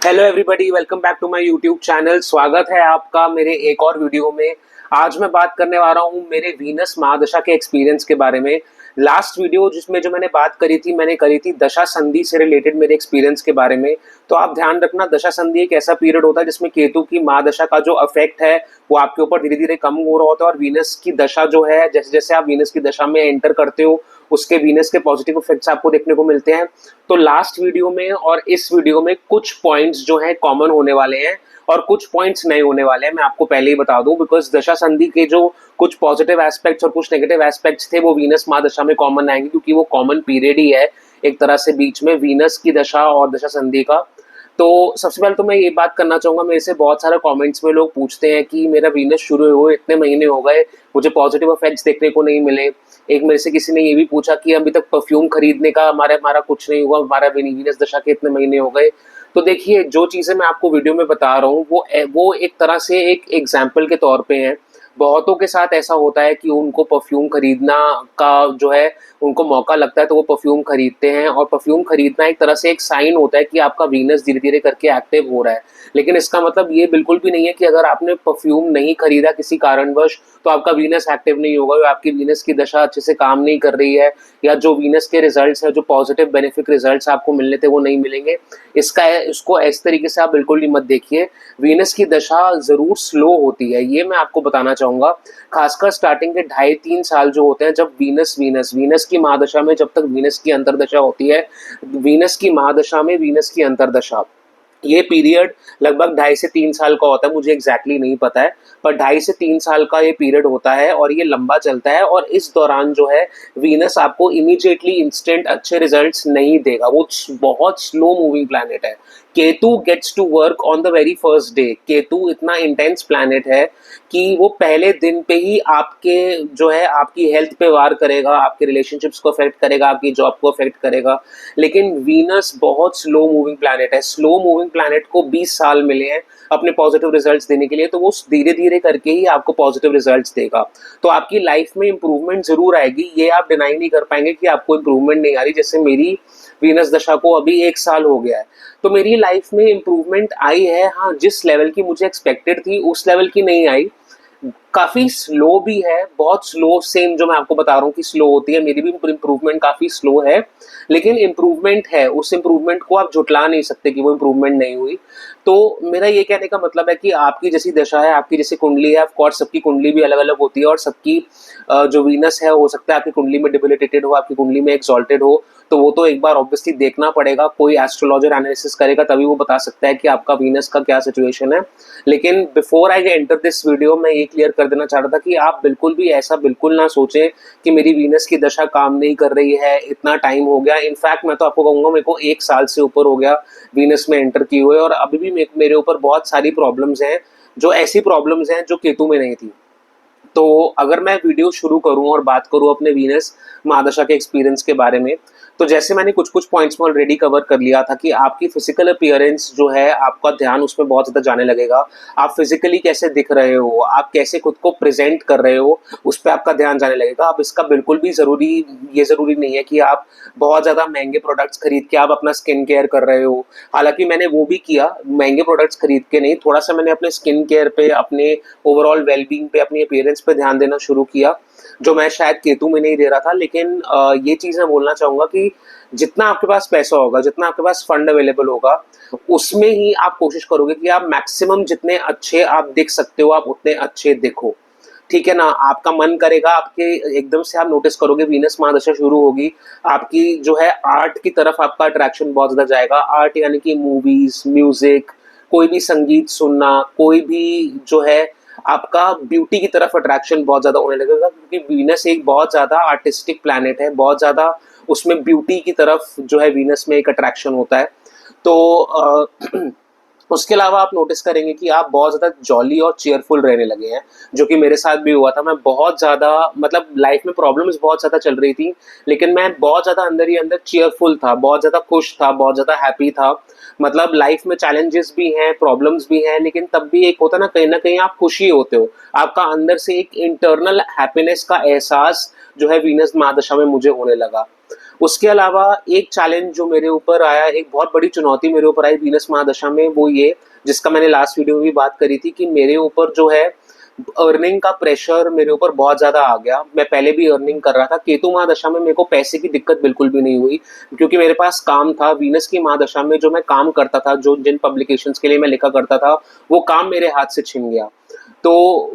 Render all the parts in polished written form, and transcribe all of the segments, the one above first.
Hello everybody, welcome back to my YouTube channel. स्वागत है आपका मेरे एक और वीडियो में। आज मैं बात करने वाला हूँ मेरे वीनस महादशा के एक्सपीरियंस के बारे में। लास्ट वीडियो जिसमें जो मैंने बात करी थी, मैंने करी थी दशा संधि से रिलेटेड मेरे एक्सपीरियंस के बारे में। तो आप ध्यान रखना, दशा संधि एक ऐसा पीरियड होता है जिसमें केतु की महादशा का जो इफेक्ट है वो आपके ऊपर धीरे धीरे कम हो रहा होता है, और वीनस की दशा जो है, जैसे जैसे आप वीनस की दशा में एंटर करते हो उसके वीनस के पॉजिटिव इफेक्ट्स आपको देखने को मिलते हैं। तो लास्ट वीडियो में और इस वीडियो में कुछ पॉइंट्स जो हैं कॉमन होने वाले हैं और कुछ पॉइंट्स नए होने वाले हैं। मैं आपको पहले ही बता दूं, बिकॉज दशा संधि के जो कुछ पॉजिटिव एस्पेक्ट्स और कुछ नेगेटिव एस्पेक्ट्स थे वो वीनस महादशा में कॉमन आएंगे, क्योंकि वो कॉमन पीरियड ही है एक तरह से बीच में वीनस की दशा और दशा संधि का। तो सबसे पहले तो मैं ये बात करना चाहूंगा, मेरे से बहुत सारे कमेंट्स में लोग पूछते हैं कि मेरा वीनस शुरू हुए इतने महीने हो गए, मुझे पॉजिटिव इफेक्ट्स देखने को नहीं मिले। एक मेरे से किसी ने ये भी पूछा कि अभी तक परफ्यूम खरीदने का हमारा हमारा कुछ नहीं हुआ, हमारा वीनस दशा के इतने महीने हो गए। तो देखिए, जो चीज़ें मैं आपको वीडियो में बता रहा हूँ वो एक तरह से एक एग्जाम्पल के तौर पे है। बहुतों के साथ ऐसा होता है कि उनको परफ्यूम खरीदना का जो है उनको मौका लगता है तो वो परफ्यूम खरीदते हैं, और परफ्यूम खरीदना एक तरह से एक साइन होता है कि आपका वीनस धीरे धीरे करके एक्टिव हो रहा है। लेकिन इसका मतलब ये बिल्कुल भी नहीं है कि अगर आपने परफ्यूम नहीं खरीदा किसी कारणवश तो आपका वीनस एक्टिव नहीं होगा, या आपकी वीनस की दशा अच्छे से काम नहीं कर रही है, या जो वीनस के रिजल्ट्स हैं, जो पॉजिटिव बेनिफिक रिजल्ट्स आपको मिलने थे वो नहीं मिलेंगे। इसको इस तरीके से आप बिल्कुल ही मत देखिए। वीनस की दशा जरूर स्लो होती है, ये मैं आपको बताना चाहूंगा। खासकर स्टार्टिंग के 2.5-3 साल जो होते हैं, जब वीनस की महादशा में, जब तक वीनस की अंतर्दशा होती है, वीनस की महादशा में वीनस की अंतर्दशा, ये पीरियड लगभग 2.5 से 3 साल का होता है। मुझे एग्जैक्टली नहीं पता है, पर 2.5 से 3 साल का ये पीरियड होता है और ये लंबा चलता है। और इस दौरान जो है वीनस आपको इमीडिएटली इंस्टेंट अच्छे रिजल्ट्स नहीं देगा, वो बहुत स्लो मूविंग प्लैनेट है। Ketu gets to work on the very first day. Ketu इतना इंटेंस प्लैनेट है कि वो पहले दिन पे ही आपके जो है आपकी हेल्थ पे वार करेगा, आपके रिलेशनशिप्स को अफेक्ट करेगा, आपकी जॉब को अफेक्ट करेगा। लेकिन वीनस बहुत स्लो मूविंग प्लैनेट है। स्लो मूविंग प्लैनेट को 20 साल मिले हैं अपने पॉजिटिव रिजल्ट्स देने के लिए, तो वो धीरे धीरे करके ही आपको पॉजिटिव रिजल्ट्स देगा। तो आपकी लाइफ में इंप्रूवमेंट जरूर आएगी, ये आप डिनाई नहीं कर पाएंगे कि आपको इंप्रूवमेंट नहीं आ रही। जैसे मेरी वीनस दशा को अभी 1 साल हो गया है, तो मेरी लाइफ में इंप्रूवमेंट आई है। हाँ, जिस लेवल की मुझे एक्सपेक्टेड थी उस लेवल की नहीं आई, काफी स्लो भी है, बहुत स्लो। सेम जो मैं आपको बता रहा हूँ कि स्लो होती है, मेरी भी इंप्रूवमेंट काफी स्लो है, लेकिन इंप्रूवमेंट है। उस इंप्रूवमेंट को आप झुटला नहीं सकते कि वो इंप्रूवमेंट नहीं हुई। तो मेरा ये कहने का मतलब है कि आपकी जैसी दशा है, आपकी जैसी कुंडली है, ऑफ कोर्स सबकी कुंडली भी अलग अलग होती है, और सबकी जो वीनस है, हो सकता है आपकी कुंडली में डिबिलिटेटेड हो, आपकी कुंडली में एक्सॉल्टेड हो। तो वो तो एक बार ऑब्वियसली देखना पड़ेगा, कोई एस्ट्रोलॉजर एनालिसिस करेगा तभी वो बता सकता है कि आपका वीनस का क्या सिचुएशन है। लेकिन before I enter this video, मैं ये क्लियर कर देना चाह रहा था कि आप बिल्कुल भी ऐसा बिल्कुल ना सोचें कि मेरी वीनस की दशा काम नहीं कर रही है, इतना टाइम हो गया। इनफैक्ट मैं तो आपको कहूंगा, मेरे को 1 साल से ऊपर हो गया वीनस में एंटर किए हुए, और अभी भी मेरे ऊपर बहुत सारी प्रॉब्लम्स हैं, जो ऐसी प्रॉब्लम्स हैं जो केतु में नहीं थी। तो अगर मैं वीडियो शुरू करूं और बात करूं अपने वीनस महादशा के एक्सपीरियंस के बारे में, तो जैसे मैंने कुछ कुछ पॉइंट्स में ऑलरेडी कवर कर लिया था कि आपकी फिजिकल अपीयरेंस जो है, आपका ध्यान उसमें बहुत ज़्यादा जाने लगेगा। आप फिजिकली कैसे दिख रहे हो, आप कैसे खुद को प्रेजेंट कर रहे हो, उस पर आपका ध्यान जाने लगेगा। अब इसका बिल्कुल भी ये ज़रूरी नहीं है कि आप बहुत ज़्यादा महंगे प्रोडक्ट्स खरीद के आप अपना स्किन केयर कर रहे हो। हालांकि मैंने वो भी किया, महंगे प्रोडक्ट्स खरीद के नहीं, थोड़ा सा मैंने अपने स्किन केयर पे, अपने ओवरऑल वेलबींग पे, अपनी अपीयरेंस पे ध्यान देना शुरू किया, जो मैं शायद केतु में नहीं दे रहा था। लेकिन ये चीज़ मैं बोलना चाहूँगा कि जितना आपके पास पैसा होगा, जितना आपके पास फंड अवेलेबल होगा, उसमें ही आप कोशिश करोगे कि आप मैक्सिमम जितने अच्छे आप दिख सकते हो, आप उतने अच्छे दिखो। ठीक है ना? आपका मन करेगा, आपके एकदम से आप नोटिस करोगे वीनस महादशा शुरू होगी, आपकी जो है आर्ट की तरफ आपका अट्रैक्शन बहुत ज़्यादा जाएगा। आर्ट यानी कि मूवीज, म्यूजिक, कोई भी संगीत सुनना, कोई भी जो है आपका ब्यूटी की तरफ अट्रैक्शन बहुत ज़्यादा होने लगेगा, क्योंकि वीनस एक बहुत ज़्यादा आर्टिस्टिक प्लैनेट है, बहुत ज़्यादा उसमें ब्यूटी की तरफ जो है वीनस में एक अट्रैक्शन होता है। तो उसके अलावा आप नोटिस करेंगे कि आप बहुत ज़्यादा जॉली और चेयरफुल रहने लगे हैं, जो कि मेरे साथ भी हुआ था। मैं बहुत ज़्यादा, मतलब लाइफ में प्रॉब्लम्स बहुत ज़्यादा चल रही थी, लेकिन मैं बहुत ज़्यादा अंदर ही अंदर चेयरफुल था, बहुत ज़्यादा खुश था, बहुत ज़्यादा हैप्पी था। मतलब लाइफ में चैलेंजेस भी हैं, प्रॉब्लम्स भी हैं, लेकिन तब भी एक होता ना कहीं आप खुशी होते हो, आपका अंदर से एक इंटरनल हैप्पीनेस का एहसास जो है वीनस महादशा में मुझे होने लगा। उसके अलावा एक चैलेंज जो मेरे ऊपर आया, एक बहुत बड़ी चुनौती मेरे ऊपर आई वीनस महादशा में, वो ये, जिसका मैंने लास्ट वीडियो में भी बात करी थी, कि मेरे ऊपर जो है अर्निंग का प्रेशर मेरे ऊपर बहुत ज्यादा आ गया। मैं पहले भी अर्निंग कर रहा था। केतु महादशा में मेरे को पैसे की दिक्कत बिल्कुल भी नहीं हुई, क्योंकि मेरे पास काम था। वीनस की महादशा में जो मैं काम करता था, जो जिन पब्लिकेशंस के लिए मैं लिखा करता था, वो काम मेरे हाथ से छिन गया। तो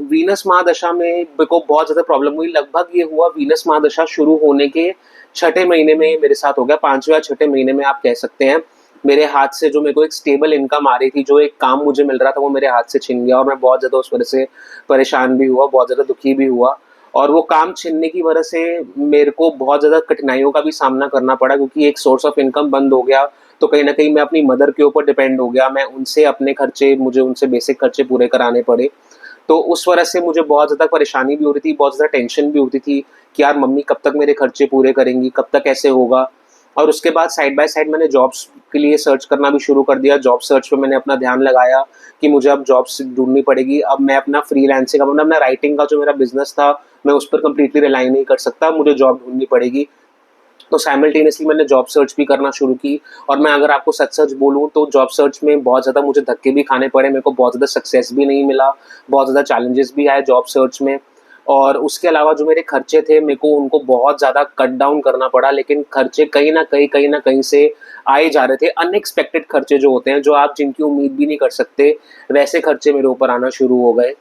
वीनस महादशा में मेरे को बहुत ज्यादा प्रॉब्लम हुई। लगभग ये हुआ वीनस महादशा शुरू होने के छठे महीने में मेरे साथ हो गया, पांचवें या छठे महीने में आप कह सकते हैं। मेरे हाथ से जो मेरे को एक स्टेबल इनकम आ रही थी, जो एक काम मुझे मिल रहा था, वो मेरे हाथ से छिन गया, और मैं बहुत ज्यादा उस वजह से परेशान भी हुआ, बहुत ज्यादा दुखी भी हुआ। और वो काम छिनने की वजह से मेरे को बहुत ज्यादा कठिनाइयों का भी सामना करना पड़ा, क्योंकि एक सोर्स ऑफ इनकम बंद हो गया। तो कहीं ना कहीं मैं अपनी मदर के ऊपर डिपेंड हो गया। मैं उनसे अपने खर्चे, मुझे उनसे बेसिक खर्चे पूरे कराने पड़े। तो उस वजह से मुझे बहुत ज़्यादा परेशानी भी हो रही थी, बहुत ज़्यादा टेंशन भी होती थी कि यार मम्मी कब तक मेरे खर्चे पूरे करेंगी, कब तक ऐसे होगा। और उसके बाद साइड बाय साइड मैंने जॉब्स के लिए सर्च करना भी शुरू कर दिया। जॉब सर्च पे मैंने अपना ध्यान लगाया कि मुझे अब जॉब्स ढूंढनी पड़ेगी। अब मैं अपना फ्रीलांसिंग, अपना राइटिंग का जो मेरा बिजनेस था, मैं उस पर कंप्लीटली रिलाई नहीं कर सकता, मुझे जॉब ढूंढनी पड़ेगी। तो साइमल्टेनियसली मैंने जॉब सर्च भी करना शुरू की। और मैं अगर आपको सच सच बोलूँ तो जॉब सर्च में बहुत ज़्यादा मुझे धक्के भी खाने पड़े, मेरे को बहुत ज़्यादा सक्सेस भी नहीं मिला, बहुत ज़्यादा चैलेंजेस भी आए जॉब सर्च में। और उसके अलावा जो मेरे खर्चे थे, मेरे को उनको बहुत ज़्यादा कट डाउन करना पड़ा, लेकिन खर्चे कहीं ना कहीं से आए जा रहे थे। अनएक्सपेक्टेड खर्चे जो होते हैं, जो आप जिनकी उम्मीद भी नहीं कर सकते, वैसे खर्चे मेरे ऊपर आना शुरू हो गए।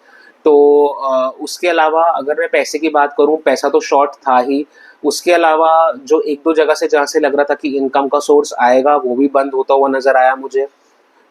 तो उसके अलावा अगर मैं पैसे की बात करूं, पैसा तो शॉर्ट था ही। उसके अलावा जो एक दो जगह से जहाँ से लग रहा था कि इनकम का सोर्स आएगा, वो भी बंद होता हुआ नजर आया मुझे।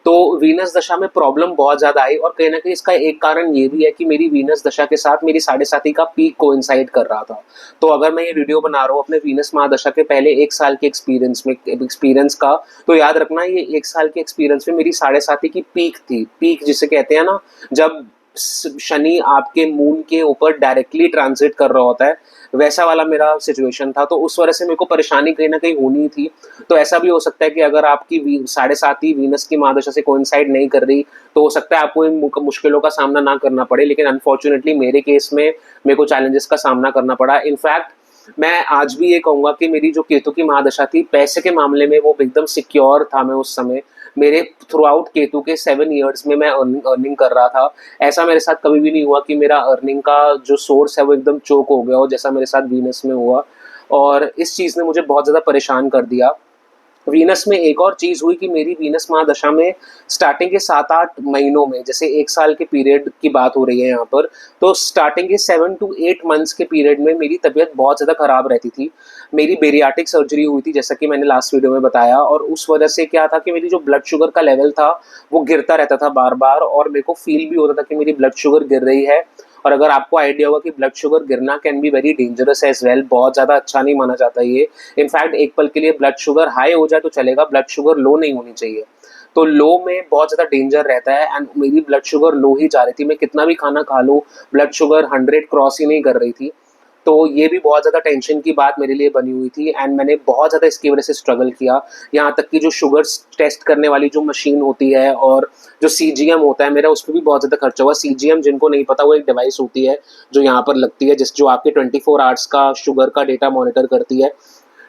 तो वीनस दशा में प्रॉब्लम बहुत ज्यादा आई, और कहीं ना कहीं इसका एक कारण ये भी है कि मेरी वीनस दशा के साथ मेरी साढ़े साथी का पीक कोइंसाइड कर रहा था। तो अगर मैं ये वीडियो बना रहा हूँ अपने वीनस महादशा के पहले एक साल के एक्सपीरियंस का, तो याद रखना ये एक साल के एक्सपीरियंस में मेरी साढ़े साथी की पीक थी। पीक जिसे कहते हैं ना, जब शनि आपके मून के ऊपर डायरेक्टली ट्रांजिट कर रहा होता है, वैसा वाला मेरा सिचुएशन था। तो उस वजह से मेरे को परेशानी कहीं ना कहीं होनी थी। तो ऐसा भी हो सकता है कि अगर आपकी साढ़े सात ही वीनस की महादशा से कोइंसाइड नहीं कर रही, तो हो सकता है आपको इन मुश्किलों का सामना ना करना पड़े। लेकिन अनफॉर्चुनेटली मेरे केस में मेरे को चैलेंजेस का सामना करना पड़ा। इनफैक्ट मैं आज भी ये कहूंगा कि मेरी जो केतु की महादशा थी, पैसे के मामले में वो एकदम सिक्योर था। मैं उस समय, मेरे थ्रू आउट केतु के 7 ईयर्स में मैं अर्निंग कर रहा था। ऐसा मेरे साथ कभी भी नहीं हुआ कि मेरा अर्निंग का जो सोर्स है वो एकदम चोक हो गया हो, जैसा मेरे साथ वीनस में हुआ। और इस चीज़ ने मुझे बहुत ज़्यादा परेशान कर दिया। वीनस में एक और चीज हुई कि मेरी वीनस महादशा में स्टार्टिंग के 7-8 महीनों में, जैसे एक साल के पीरियड की बात हो रही है यहाँ पर, तो स्टार्टिंग के 7 to 8 मंथ्स के पीरियड में मेरी तबीयत बहुत ज़्यादा खराब रहती थी। मेरी बेरियाटिक सर्जरी हुई थी, जैसा कि मैंने लास्ट वीडियो में बताया। और उस वजह से क्या था कि मेरी जो ब्लड शुगर का लेवल था, वो गिरता रहता था बार बार, और मेरे को फील भी होता था कि मेरी ब्लड शुगर गिर रही है। और अगर आपको आइडिया होगा कि ब्लड शुगर गिरना can be very dangerous as well, बहुत ज़्यादा अच्छा नहीं माना जाता ये। इनफैक्ट एक पल के लिए ब्लड शुगर हाई हो जाए तो चलेगा, ब्लड शुगर लो नहीं होनी चाहिए। तो लो में बहुत ज़्यादा डेंजर रहता है, एंड मेरी ब्लड शुगर लो ही जा रही थी। मैं कितना भी खाना खा लूँ, ब्लड शुगर 100 क्रॉस ही नहीं कर रही थी। तो ये भी बहुत ज़्यादा टेंशन की बात मेरे लिए बनी हुई थी, एंड मैंने बहुत ज़्यादा इसकी वजह से स्ट्रगल किया। यहाँ तक कि जो शुगर टेस्ट करने वाली जो मशीन होती है, और जो सीजीएम होता है मेरा, उस पर भी बहुत ज़्यादा खर्चा हुआ। सीजीएम जिनको नहीं पता, वो एक डिवाइस होती है जो यहाँ पर लगती है, जो आपके 24 आवर्स का शुगर का डेटा मॉनिटर करती है।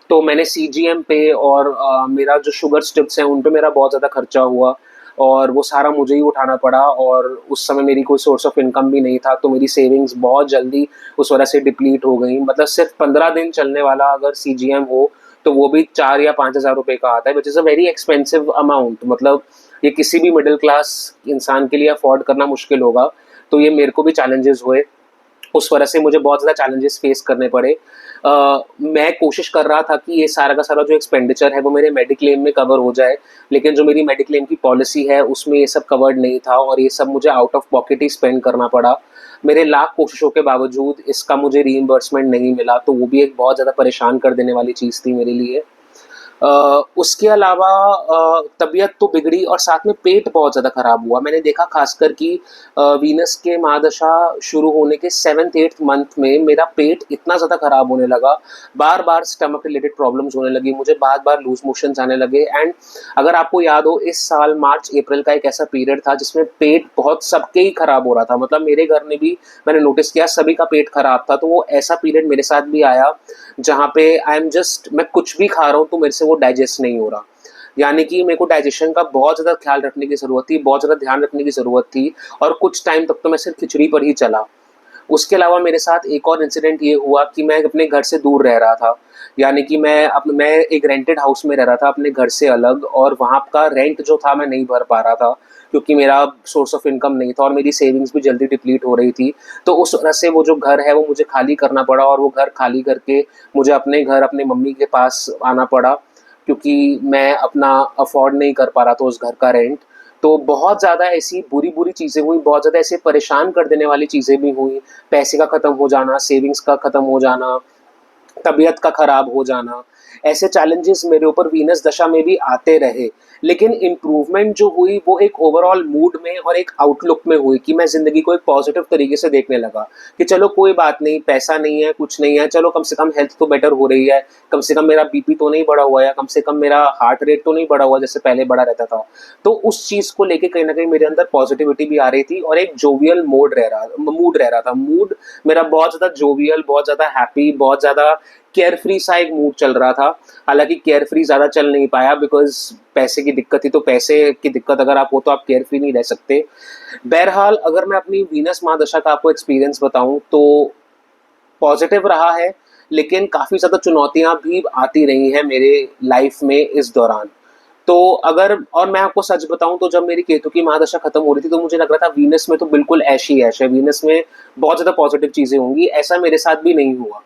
तो मैंने सीजीएम पे और मेरा जो शुगर स्ट्रिप्स हैं उन पे मेरा बहुत ज़्यादा खर्चा हुआ, और वो सारा मुझे ही उठाना पड़ा। और उस समय मेरी कोई सोर्स ऑफ इनकम भी नहीं था, तो मेरी सेविंग्स बहुत जल्दी उस वजह से डिप्लीट हो गई। मतलब सिर्फ 15 दिन चलने वाला अगर सीजीएम हो, तो वो भी 4 या 5 हज़ार रुपये का आता है, which is a very expensive amount. मतलब ये किसी भी मिडिल क्लास इंसान के लिए अफोर्ड करना मुश्किल होगा। तो ये मेरे को भी चैलेंजेस हुए, उस वजह से मुझे बहुत ज़्यादा चैलेंजेस फेस करने पड़े। मैं कोशिश कर रहा था कि ये सारा का सारा जो एक्सपेंडिचर है वो मेरे मेडिक्लेम में कवर हो जाए, लेकिन जो मेरी मेडिक्लेम की पॉलिसी है उसमें ये सब कवर्ड नहीं था, और ये सब मुझे out of pocket he spend करना पड़ा। मेरे लाख कोशिशों के बावजूद इसका मुझे रीइंबर्समेंट नहीं मिला, तो वो भी एक बहुत ज़्यादा परेशान कर देने वाली चीज़ थी मेरे लिए। उसके अलावा तबीयत तो बिगड़ी और साथ में पेट बहुत ज़्यादा खराब हुआ। मैंने देखा खासकर कि वीनस के महादशा शुरू होने के 7th-8th मंथ में मेरा पेट इतना ज़्यादा खराब होने लगा, बार-बार स्टमक रिलेटेड प्रॉब्लम्स होने लगी, मुझे बार-बार लूज़ मोशंस आने लगे। एंड अगर आपको याद हो, इस साल मार्च-अप्रैल का एक ऐसा पीरियड था जिसमें पेट बहुत सबके ही खराब हो रहा था। मतलब मेरे घर में भी मैंने नोटिस किया सभी का पेट खराब था। तो वो ऐसा पीरियड मेरे साथ भी आया जहाँ पे मैं कुछ भी खा रहा हूँ तो मेरे से वो डाइजेस्ट नहीं हो रहा। यानी कि मेरे को डाइजेशन का बहुत ज़्यादा ख्याल रखने की ज़रूरत थी, बहुत ज़्यादा ध्यान रखने की ज़रूरत थी और कुछ टाइम तक तो मैं सिर्फ खिचड़ी पर ही चला। उसके अलावा मेरे साथ एक और इंसिडेंट ये हुआ कि मैं अपने घर से दूर रह रहा था। यानी कि मैं एक रेंटेड हाउस में रह रहा था अपने घर से अलग, और वहाँ का रेंट जो था मैं नहीं भर पा रहा था क्योंकि मेरा सोर्स ऑफ इनकम नहीं था और मेरी सेविंग्स भी जल्दी डिप्लीट हो रही थी। तो उस वजह से वो जो घर है वो मुझे खाली करना पड़ा और वो घर खाली करके मुझे अपने घर अपने मम्मी के पास आना पड़ा क्योंकि मैं अपना अफोर्ड नहीं कर पा रहा था उस घर का रेंट। तो बहुत ज़्यादा ऐसी बुरी-बुरी चीज़ें हुई, बहुत ज़्यादा ऐसे परेशान कर देने वाली चीज़ें भी हुई। पैसे का ख़त्म हो जाना, सेविंग्स का ख़त्म हो जाना, तबीयत का खराब हो जाना, ऐसे चैलेंजेस मेरे ऊपर वीनस दशा में भी आते रहे। लेकिन इम्प्रूवमेंट जो हुई वो एक ओवरऑल मूड में और एक आउटलुक में हुई कि मैं ज़िंदगी को एक पॉजिटिव तरीके से देखने लगा कि चलो कोई बात नहीं, पैसा नहीं है, कुछ नहीं है, चलो कम से कम हेल्थ तो बेटर हो रही है, कम से कम मेरा बीपी तो नहीं बढ़ा हुआ है, कम से कम मेरा हार्ट रेट तो नहीं बढ़ा हुआ जैसे पहले बढ़ा रहता था। तो उस चीज़ को लेके कहीं न कहीं मेरे अंदर पॉजिटिविटी भी आ रही थी और एक जोवियल मूड रह रहा था। मूड मेरा बहुत ज़्यादा जोवियल, बहुत ज़्यादा हैप्पी, बहुत ज़्यादा केयर फ्री सा एक मूड चल रहा था। हालाँकि केयर फ्री ज़्यादा चल नहीं पाया बिकॉज़ पैसे की दिक्कत थी, तो पैसे की दिक्कत अगर आप हो तो आप केयर फ्री नहीं रह सकते। बहरहाल अगर मैं अपनी वीनस महादशा का आपको एक्सपीरियंस बताऊँ तो पॉज़िटिव रहा है, लेकिन काफ़ी ज़्यादा चुनौतियाँ भी आती रही हैं मेरे लाइफ़ में इस दौरान। तो अगर और मैं आपको सच बताऊँ तो जब मेरी केतु की महादशा खत्म हो रही थी तो मुझे लग रहा था वीनस में तो बिल्कुल ऐश ही ऐश है, वीनस में बहुत ज़्यादा पॉज़िटिव चीज़ें होंगी, ऐसा मेरे साथ भी नहीं हुआ।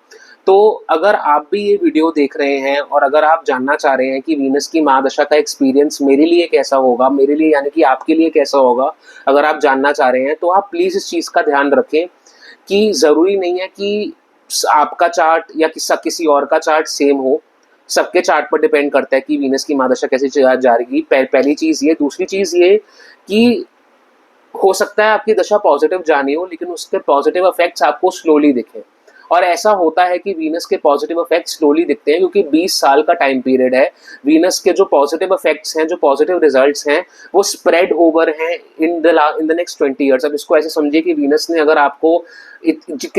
तो अगर आप भी ये वीडियो देख रहे हैं और अगर आप जानना चाह रहे हैं कि वीनस की महादशा का एक्सपीरियंस मेरे लिए कैसा होगा, मेरे लिए यानी कि आपके लिए कैसा होगा, अगर आप जानना चाह रहे हैं तो आप प्लीज़ इस चीज़ का ध्यान रखें कि ज़रूरी नहीं है कि आपका चार्ट या किसी और का चार्ट सेम हो। सबके चार्ट पर डिपेंड करता है कि वीनस की महादशा कैसे जा रही। पहली चीज़ ये, दूसरी चीज़ ये कि हो सकता है आपकी दशा पॉजिटिव जानी हो लेकिन उसके पॉजिटिव इफेक्ट्स आपको स्लोली दिखें। और ऐसा होता है कि वीनस के पॉजिटिव इफेक्ट्स स्लोली दिखते हैं क्योंकि 20 साल का टाइम पीरियड है। वीनस के जो पॉजिटिव इफेक्ट्स हैं, जो पॉजिटिव रिजल्ट्स हैं, वो स्प्रेड ओवर हैं इन द नेक्स्ट 20 ईयर्स। अब इसको ऐसे समझिए कि वीनस ने अगर आपको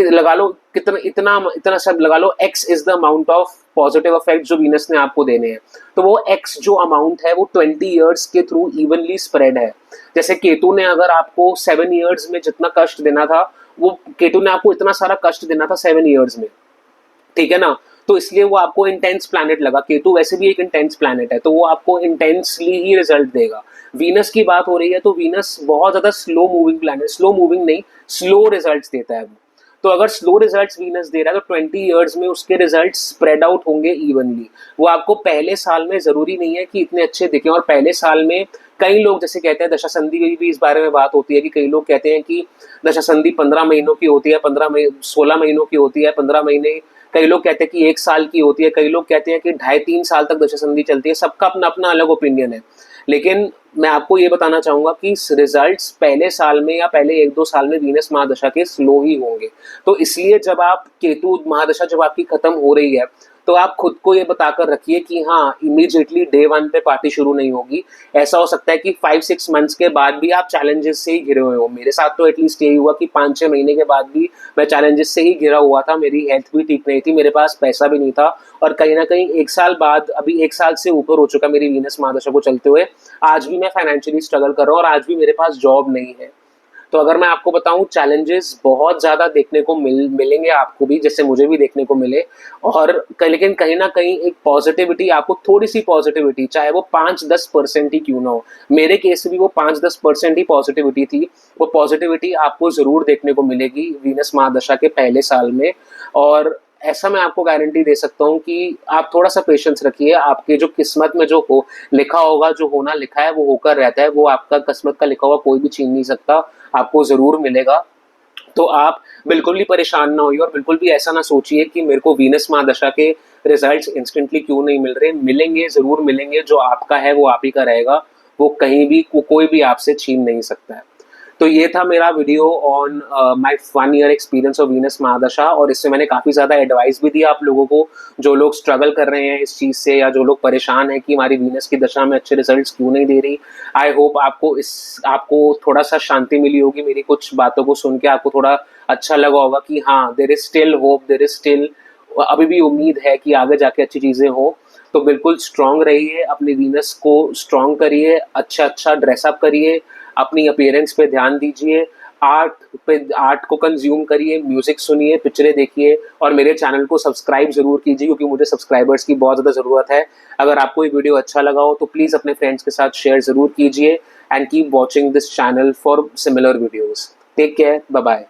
लगा लो कितना इतना इतना सब लगा लो, x is the amount of positive effect जो वीनस ने आपको देने हैं, तो वो एक्स जो अमाउंट है वो 20 ईयर्स के थ्रू इवनली स्प्रेड है। जैसे केतु ने अगर आपको 7 ईयर्स में जितना कष्ट देना था, वो केतु ने आपको इतना सारा कष्ट देना था 7 ईयर्स में, ठीक है ना। तो इसलिए वो आपको इंटेंस प्लैनेट लगा। केतु वैसे भी एक इंटेंस प्लैनेट है तो वो आपको इंटेंसली ही रिजल्ट देगा। वीनस की बात हो रही है तो वीनस बहुत ज्यादा slow moving planet, slow moving नहीं, स्लो रिजल्ट्स देता है वो। तो अगर स्लो रिजल्ट्स वीनस दे रहा है तो 20 ईयर्स में उसके रिजल्ट्स स्प्रेड आउट होंगे इवनली। वो आपको पहले साल में जरूरी नहीं है कि इतने अच्छे दिखें, और पहले साल में कई लोग जैसे कहते हैं, दशा संधि की भी इस बारे में बात होती है कि कई लोग कहते हैं कि दशा संधि 15 महीनों की होती है, 16 महीनों की होती है, 15 महीने, कई लोग कहते हैं कि 1 साल की होती है, कई लोग कहते हैं कि 2.5-3 साल तक दशा संधि चलती है। सबका अपना अपना अलग ओपिनियन है। लेकिन मैं आपको ये बताना चाहूंगा कि रिजल्ट्स पहले साल में या पहले 1-2 साल में वीनस महादशा के स्लो ही होंगे। तो इसलिए जब आप केतु महादशा जब आपकी खत्म हो रही है तो आप खुद को ये बताकर रखिए कि हाँ, इमीडिएटली डे 1 पे पार्टी शुरू नहीं होगी। ऐसा हो सकता है कि 5-6 मंथ्स के बाद भी आप चैलेंजेस से ही घिरे हुए हो। मेरे साथ तो एटलीस्ट यही हुआ कि 5-6 महीने के बाद भी मैं चैलेंजेस से ही घिरा हुआ था। मेरी हेल्थ भी ठीक नहीं थी, मेरे पास पैसा भी नहीं था, और कहीं ना कहीं 1 साल बाद, अभी 1 साल से ऊपर हो चुका मेरी वीनस महादशा को चलते हुए, आज भी मैं फाइनेंशियली स्ट्रगल कर रहा हूँ और आज भी मेरे पास जॉब नहीं है। तो अगर मैं आपको बताऊं, चैलेंजेस बहुत ज़्यादा देखने को मिलेंगे आपको भी, जैसे मुझे भी देखने को मिले। और लेकिन कहीं ना कहीं एक पॉजिटिविटी, आपको थोड़ी सी पॉजिटिविटी, चाहे वो 5-10% ही क्यों ना हो, मेरे केस में भी वो 5-10% ही पॉजिटिविटी थी, वो पॉजिटिविटी आपको ज़रूर देखने को मिलेगी वीनस महादशा के पहले साल में। और ऐसा मैं आपको गारंटी दे सकता हूँ कि आप थोड़ा सा पेशेंस रखिए। आपके जो किस्मत में जो हो लिखा होगा, जो होना लिखा है वो होकर रहता है, वो आपका किस्मत का लिखा हुआ कोई भी छीन नहीं सकता, आपको ज़रूर मिलेगा। तो आप बिल्कुल भी परेशान ना होइए और बिल्कुल भी ऐसा ना सोचिए कि मेरे को वीनस महादशा के रिजल्ट्स इंस्टेंटली क्यों नहीं मिल रहे। मिलेंगे, ज़रूर मिलेंगे। जो आपका है वो आप ही का रहेगा, वो कहीं भी कोई भी आपसे छीन नहीं सकता है। तो ये था मेरा video on my 1 year experience of Venus महादशा, और इससे मैंने काफ़ी ज़्यादा एडवाइस भी दिया आप लोगों को, जो लोग स्ट्रगल कर रहे हैं इस चीज़ से, या जो लोग परेशान हैं कि हमारी वीनस की दशा में अच्छे रिजल्ट्स क्यों नहीं दे रही। आई होप आपको थोड़ा सा शांति मिली होगी मेरी कुछ बातों को सुन के, आपको थोड़ा अच्छा लगा होगा कि हाँ, there is still hope, there is still, अभी भी उम्मीद है कि आगे जाके अच्छी चीज़ें हो। तो बिल्कुल स्ट्रांग रहिए, अपनी वीनस को स्ट्रांग करिए, अच्छा ड्रेसअप करिए, अपनी अपीयरेंस पे ध्यान दीजिए, आर्ट को कंज्यूम करिए, म्यूजिक सुनिए, पिक्चरें देखिए, और मेरे चैनल को सब्सक्राइब जरूर कीजिए क्योंकि मुझे सब्सक्राइबर्स की बहुत ज़्यादा ज़रूरत है। अगर आपको ये वीडियो अच्छा लगा हो तो प्लीज़ अपने फ्रेंड्स के साथ शेयर ज़रूर कीजिए, and keep watching this channel for similar videos. Take care, bye bye.